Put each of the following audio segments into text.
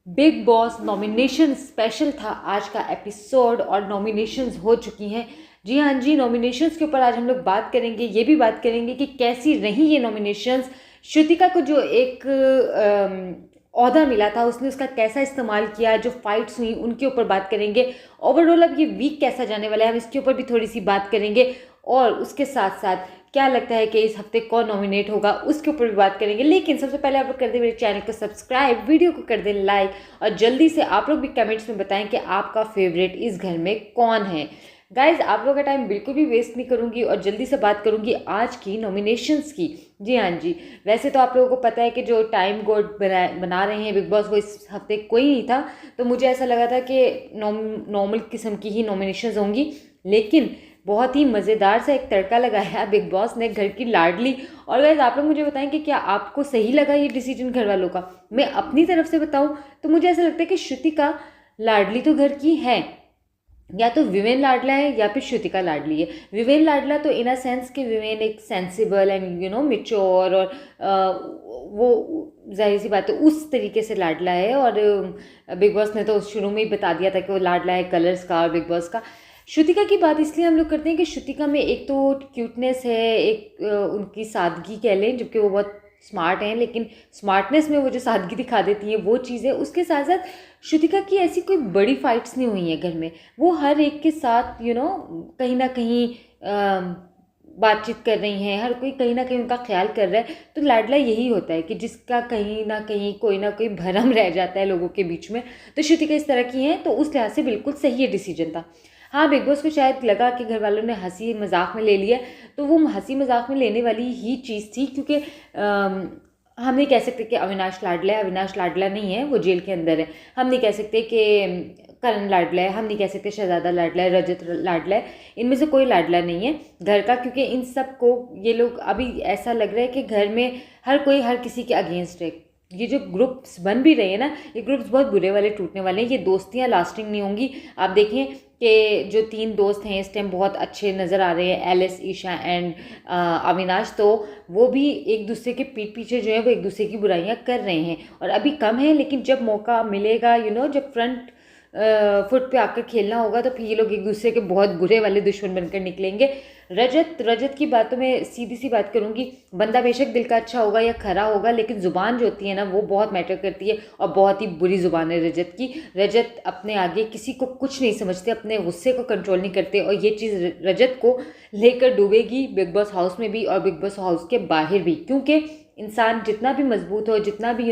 Big boss nomination special था आज का एपिसोड और नॉमिनेशंस हो चुकी हैं। जी हाँ जी, नॉमिनेशंस के ऊपर आज हम लोग बात करेंगे, ये भी बात करेंगे कि कैसी रही ये नॉमिनेशंस। श्रुतिका को जो एक ओहदा मिला था उसने उसका कैसा इस्तेमाल किया, जो फाइट्स हुई उनके ऊपर बात करेंगे। ओवरऑल अब ये वीक कैसा जाने वाला है हम इसके ऊपर भी थोड़ी सी बात करेंगे। और उसके साथ साथ क्या लगता है कि इस हफ्ते कौन नॉमिनेट होगा उसके ऊपर भी बात करेंगे। लेकिन सबसे पहले आप लोग कर दें मेरे चैनल को सब्सक्राइब, वीडियो को कर दें लाइक और जल्दी से आप लोग भी कमेंट्स में बताएं कि आपका फेवरेट इस घर में कौन है। गाइज आप लोगों का टाइम बिल्कुल भी वेस्ट नहीं करूंगी और जल्दी से बात करूंगी आज की नॉमिनेशंस की। जी हाँ जी, वैसे तो आप लोगों को पता है कि जो टाइम कोड बना रहे हैं बिग बॉस वो इस हफ्ते कोई नहीं था, तो मुझे ऐसा लगा था कि नॉर्मल किस्म की ही नॉमिनेशंस होंगी। लेकिन बहुत ही मज़ेदार सा एक तड़का लगाया बिग बॉस ने घर की लाडली। और गाइस आप लोग मुझे बताएं कि क्या आपको सही लगा ये डिसीजन घर वालों का। मैं अपनी तरफ से बताऊं तो मुझे ऐसा लगता है कि श्रुतिका लाडली तो घर की है, या तो विवेन लाडला है या फिर श्रुतिका लाडली है। विवेन लाडला तो इन अ सेंस कि विवेन एक सेंसिबल एंड मिच्योर और वो जाहिर सी बात है उस तरीके से लाडला है। और बिग बॉस ने तो शुरू में ही बता दिया था कि वो लाडला है कलर्स का और बिग बॉस का। श्रुतिका की बात इसलिए हम लोग करते हैं कि श्रुतिका में एक तो क्यूटनेस है, एक उनकी सादगी कह लें, जबकि वो बहुत स्मार्ट हैं, लेकिन स्मार्टनेस में वो जो सादगी दिखा देती हैं वो चीज़ है। उसके साथ साथ श्रुतिका की ऐसी कोई बड़ी फाइट्स नहीं हुई हैं घर में। वो हर एक के साथ कहीं ना कहीं बातचीत कर रही हैं, हर कोई ना कहीं उनका ख्याल कर रहा है। तो लाडला यही होता है कि जिसका कहीं ना कोई भरम रह जाता है लोगों के बीच में। तो श्रुतिका इस तरह की हैं, तो उस लिहाज से बिल्कुल सही ये डिसीजन था। हाँ, बिग बॉस को शायद लगा कि घर वालों ने हंसी मजाक में ले लिया, तो वो हंसी मजाक में लेने वाली ही चीज़ थी। क्योंकि हम नहीं कह सकते कि अविनाश लाडला है, अविनाश लाडला नहीं है, वो जेल के अंदर है। हम नहीं कह सकते कि करण लाडला है, हम नहीं कह सकते शहजादा लाडला है, रजत लाडला है। इनमें से कोई लाडला नहीं है घर का, क्योंकि इन सब को ये लोग अभी ऐसा लग रहा है कि घर में हर कोई हर किसी के अगेंस्ट है। ये जो ग्रुप्स बन भी रहे हैं ना, ये ग्रुप्स बहुत बुरे वाले टूटने वाले हैं। ये दोस्तियाँ लास्टिंग नहीं होंगी। आप देखें कि जो 3 दोस्त हैं इस टाइम बहुत अच्छे नज़र आ रहे हैं, एलिस, ईशा एंड अविनाश, तो वो भी एक दूसरे के पीठ पीछे जो है वो एक दूसरे की बुराइयां कर रहे हैं। और अभी कम है, लेकिन जब मौका मिलेगा जब फ्रंट फुट पे आकर खेलना होगा तो फिर ये लोग एक दूसरे के बहुत बुरे वाले दुश्मन बनकर निकलेंगे। रजत की बातों में सीधी सी बात करूंगी, बंदा बेशक दिल का अच्छा होगा या खरा होगा, लेकिन ज़ुबान जो होती है ना वो बहुत मैटर करती है। और बहुत ही बुरी ज़ुबान है रजत की। रजत अपने आगे किसी को कुछ नहीं समझते, अपने गुस्से को कंट्रोल नहीं करते, और ये चीज़ रजत को लेकर डूबेगी बिग बॉस हाउस में भी और बिग बॉस हाउस के बाहर भी। क्योंकि इंसान जितना भी मजबूत हो, जितना भी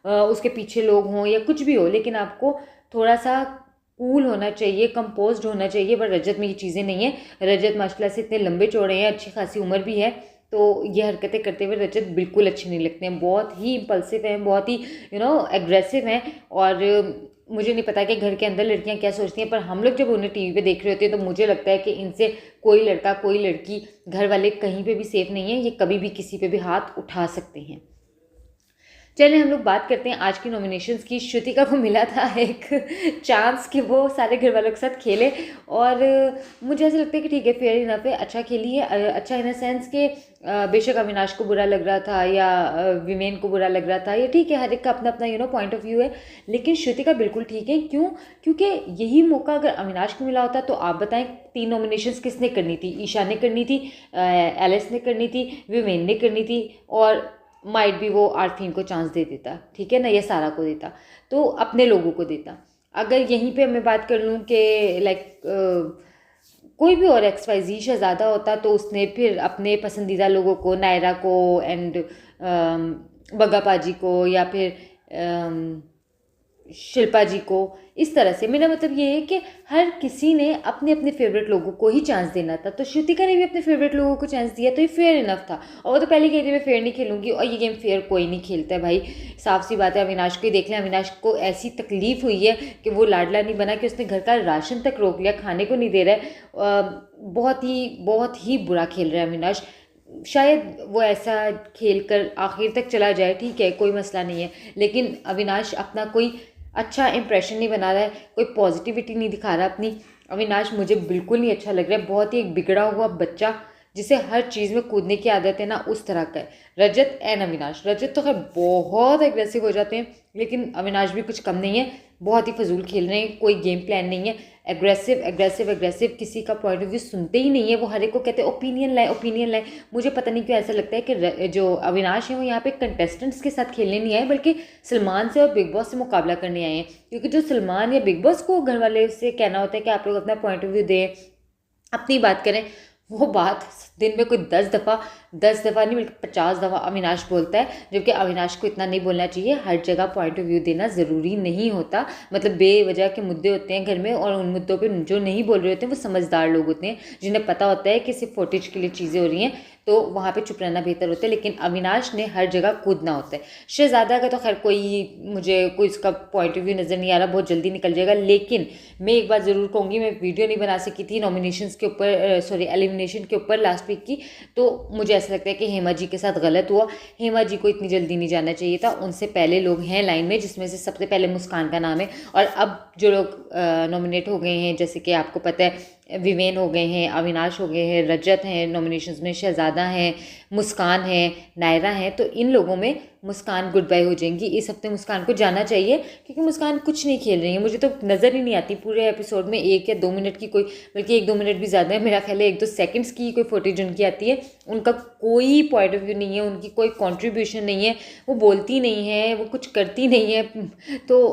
उसके पीछे लोग हों या कुछ भी हो, लेकिन आपको थोड़ा सा कूल होना चाहिए, कंपोज्ड होना चाहिए। पर रजत में ये चीज़ें नहीं है। रजत माशाल्लाह से इतने लंबे चौड़े हैं, अच्छी खासी उम्र भी है, तो ये हरकतें करते हुए रजत बिल्कुल अच्छे नहीं लगते हैं। बहुत ही इम्पल्सिव हैं, बहुत ही एग्रेसिव हैं। और मुझे नहीं पता कि घर के अंदर लड़कियां क्या सोचती हैं, पर हम लोग जब उन्हें टीवी पे देख रहे होते हैं तो मुझे लगता है कि इनसे कोई लड़का कोई लड़की, घर वाले कहीं पे भी सेफ नहीं है। ये कभी भी किसी पे भी हाथ उठा सकते हैं। चलिए हम लोग बात करते हैं आज की नॉमिनेशंस की। श्रुतिका को मिला था एक चांस कि वो सारे घर वालों के साथ खेले, और मुझे ऐसा लगता है कि ठीक है, फेयर इनफ है, अच्छा खेली है। अच्छा इन अ सेंस कि बेशक अविनाश को बुरा लग रहा था या विमेन को बुरा लग रहा था, ये ठीक है, हर एक का अपना अपना पॉइंट ऑफ व्यू है। लेकिन श्रुतिका बिल्कुल ठीक है। क्यों? क्योंकि यही मौका अगर अविनाश को मिला होता तो आप बताएं 3 नॉमिनेशंस किसने करनी थी? ईशा ने करनी थी, एलिस ने करनी थी, विमेन ने करनी थी, और माइट भी वो आर्फीन को चांस दे देता, ठीक है ना, या सारा को देता, तो अपने लोगों को देता। अगर यहीं पे मैं बात कर लूँ कि लाइक कोई भी और XYZ शहज़ादा होता तो उसने फिर अपने पसंदीदा लोगों को, नायरा को एंड बग्गा पाजी को, या फिर शिल्पा जी को, इस तरह से। मेरा मतलब ये है कि हर किसी ने अपने अपने फेवरेट लोगों को ही चांस देना था, तो श्रुतिका ने भी अपने फेवरेट लोगों को चांस दिया, तो ये फेयर इनफ था। और वो तो पहले कही थी मैं फेयर नहीं खेलूंगी, और ये गेम फेयर कोई नहीं खेलता है भाई। साफ सी बात है, अविनाश को ही देख लें। अविनाश को ऐसी तकलीफ हुई है कि वो लाडला नहीं बना कि उसने घर का राशन तक रोक लिया, खाने को नहीं दे रहा है। बहुत ही बुरा खेल रहा है अविनाश। शायद वो ऐसा खेल कर आखिर तक चला जाए, ठीक है, कोई मसला नहीं है, लेकिन अविनाश अपना कोई अच्छा इंप्रेशन नहीं बना रहा है, कोई पॉजिटिविटी नहीं दिखा रहा अपनी। अविनाश मुझे बिल्कुल नहीं अच्छा लग रहा है, बहुत ही एक बिगड़ा हुआ बच्चा जिसे हर चीज़ में कूदने की आदत है ना, उस तरह का है रजत एंड अविनाश। रजत तो खैर बहुत एग्रेसिव हो जाते हैं, लेकिन अविनाश भी कुछ कम नहीं है, बहुत ही फजूल खेल रहे हैं, कोई गेम प्लान नहीं है, एग्रेसिव एग्रेसिव एग्रेसिव, किसी का पॉइंट ऑफ व्यू सुनते ही नहीं है। वो हर एक को कहते हैं ओपिनियन लाए ओपिनियन लाए। मुझे पता नहीं क्यों ऐसा लगता है कि जो अविनाश है वो यहाँ पे कंटेस्टेंट्स के साथ खेलने नहीं आए, बल्कि सलमान से और बिग बॉस से मुकाबला करने आए हैं। क्योंकि जो सलमान या बिग बॉस को घर वाले से कहना होता है कि आप लोग अपना पॉइंट ऑफ व्यू दें, अपनी बात करें, वो बात दिन में कोई 10 दफ़ा नहीं बल्कि 50 दफ़ा अविनाश बोलता है, जबकि अविनाश को इतना नहीं बोलना चाहिए। हर जगह पॉइंट ऑफ व्यू देना ज़रूरी नहीं होता, मतलब बेवजह के मुद्दे होते हैं घर में, और उन मुद्दों पे जो नहीं बोल रहे होते हैं वो समझदार लोग होते हैं, जिन्हें पता होता है कि सिर्फ फुटेज के लिए चीज़ें हो रही हैं, तो वहाँ पे चुप रहना बेहतर होता है। लेकिन अविनाश ने हर जगह कूदना होता है। शहजादा का तो खैर मुझे कोई इसका पॉइंट ऑफ व्यू नज़र नहीं आ रहा, बहुत जल्दी निकल जाएगा। लेकिन मैं एक बात ज़रूर कहूँगी, मैं वीडियो नहीं बना सकी थी नॉमिनेशंस के ऊपर, सॉरी एलिमिनेशन के ऊपर लास्ट वीक की, तो मुझे ऐसा लगता है कि हेमा जी के साथ गलत हुआ। हेमा जी को इतनी जल्दी नहीं जाना चाहिए था, उनसे पहले लोग हैं लाइन में, जिसमें से सबसे पहले मुस्कान का नाम है। और अब जो लोग नॉमिनेट हो गए हैं, जैसे कि आपको पता है विवेन हो गए हैं, अविनाश हो गए हैं, रजत हैं नॉमिनेशंस में, शहजादा हैं, मुस्कान है, नायरा है, तो इन लोगों में मुस्कान गुड बाय हो जाएंगी। इस हफ्ते मुस्कान को जाना चाहिए, क्योंकि मुस्कान कुछ नहीं खेल रही है, मुझे तो नज़र ही नहीं आती पूरे एपिसोड में 1 या 2 मिनट की कोई, बल्कि 1-2 मिनट भी ज़्यादा है, मेरा ख्याल है 1-2 सेकंड्स की कोई फुटेज उनकी आती है। उनका कोई पॉइंट ऑफ व्यू नहीं है, उनकी कोई कंट्रीब्यूशन नहीं है, वो बोलती नहीं है, वो कुछ करती नहीं है, तो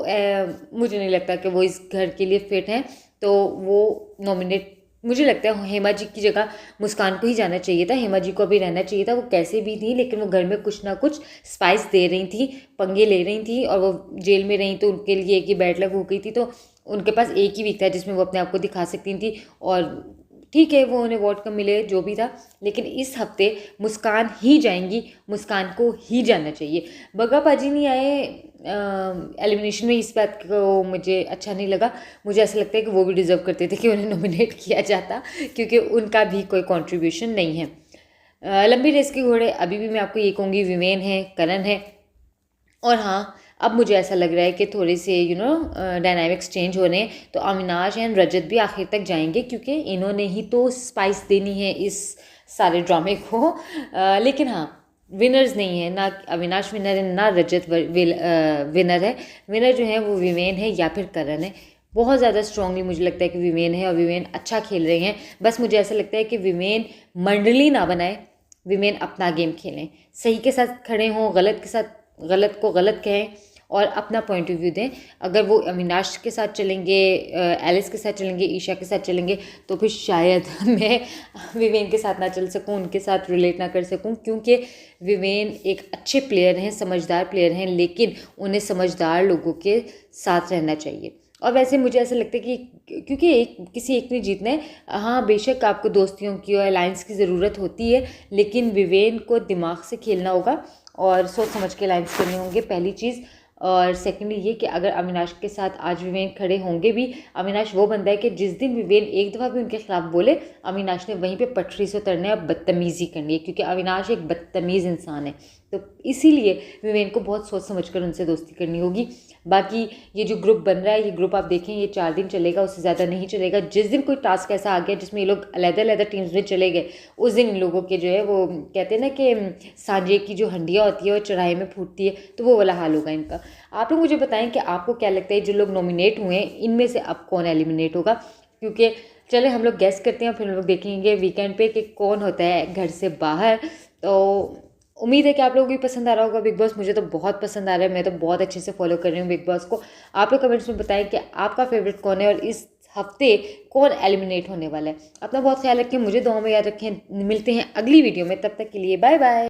मुझे नहीं लगता कि वो इस घर के लिए फिट हैं। तो वो नॉमिनेट, मुझे लगता है हेमा जी की जगह मुस्कान को ही जाना चाहिए था। हेमा जी को अभी रहना चाहिए था, वो कैसे भी थी, लेकिन वो घर में कुछ ना कुछ स्पाइस दे रही थी, पंगे ले रही थी, और वो जेल में रही तो उनके लिए एक ही बैड लक हो गई थी, तो उनके पास एक ही वीक था जिसमें वो अपने आप को दिखा सकती थी। और ठीक है, वो उन्हें वोट कम मिले जो भी था, लेकिन इस हफ्ते मुस्कान ही जाएंगी, मुस्कान को ही जाना चाहिए। बग्गा पाजी नहीं आए एलिमिनेशन में, इस बात को मुझे अच्छा नहीं लगा। मुझे ऐसा लगता है कि वो भी डिज़र्व करते थे कि उन्हें नॉमिनेट किया जाता, क्योंकि उनका भी कोई कंट्रीब्यूशन नहीं है। लंबी रेस के घोड़े, अभी भी मैं आपको ये कहूँगी विवेन है, करण है, और हाँ अब मुझे ऐसा लग रहा है कि थोड़े से डायनामिक्स चेंज हो रहे हैं, तो अविनाश एंड रजत भी आखिर तक जाएंगे, क्योंकि इन्होंने ही तो स्पाइस देनी है इस सारे ड्रामे को। लेकिन हाँ, विनर्स नहीं है, ना अविनाश विनर है, ना रजत विनर है। विनर जो है वो विवेन है या फिर करण है। बहुत ज़्यादा स्ट्रांगली मुझे लगता है कि विवेन है, और विवेन अच्छा खेल रहे हैं। बस मुझे ऐसा लगता है कि विवेन मंडली ना बनाए, विमेन अपना गेम खेलें, सही के साथ खड़े हों, गलत के साथ गलत को गलत कहें, और अपना पॉइंट ऑफ व्यू दें। अगर वो अविनाश के साथ चलेंगे, एलिस के साथ चलेंगे, ईशा के साथ चलेंगे, तो फिर शायद मैं विवेन के साथ ना चल सकूं, उनके साथ रिलेट ना कर सकूं, क्योंकि विवेन एक अच्छे प्लेयर हैं, समझदार प्लेयर हैं, लेकिन उन्हें समझदार लोगों के साथ रहना चाहिए। और वैसे मुझे ऐसा लगता है कि क्योंकि किसी एक ने जीतना है, हाँ बेशक आपको दोस्तियों की और अलायंस की ज़रूरत होती है, लेकिन विवेन को दिमाग से खेलना होगा और सोच समझ के अलायंस करने होंगे, पहली चीज़। और सेकेंडली ये कि अगर अविनाश के साथ आज विवेन खड़े होंगे भी, अविनाश वो बंदा है कि जिस दिन विवेन एक दफ़ा भी उनके खिलाफ बोले, अविनाश ने वहीं पे पटरी से उतरना है और बदतमीज़ी करनी है, क्योंकि अविनाश एक बदतमीज़ इंसान है। तो इसीलिए विवेन को बहुत सोच समझ कर उनसे दोस्ती करनी होगी। बाकी ये जो ग्रुप बन रहा है, ये ग्रुप आप देखें, ये 4 दिन चलेगा, उससे ज़्यादा नहीं चलेगा। जिस दिन कोई टास्क ऐसा आ गया जिसमें ये लोग अलग-अलग टीम्स में चले गए, उस दिन इन लोगों के जो है वो कहते हैं ना कि सांझे की जो हंडिया होती है वो चढ़ाई में फूटती है, तो वो वाला हाल होगा इनका। आप लोग मुझे बताएं कि आपको क्या लगता है, जो लोग नॉमिनेट हुए हैं इनमें से अब कौन एलिमिनेट होगा? क्योंकि चले हम लोग गेस करते हैं, फिर हम लोग देखेंगे वीकेंड पे कि कौन होता है घर से बाहर। तो उम्मीद है कि आप लोगों को भी पसंद आ रहा होगा बिग बॉस। मुझे तो बहुत पसंद आ रहा है, मैं तो बहुत अच्छे से फॉलो कर रही हूँ बिग बॉस को। आप लोग कमेंट्स में बताएं कि आपका फेवरेट कौन है और इस हफ्ते कौन एलिमिनेट होने वाला है। अपना बहुत ख्याल रखें, मुझे दुआ में याद रखें। मिलते हैं अगली वीडियो में, तब तक के लिए बाय बाय।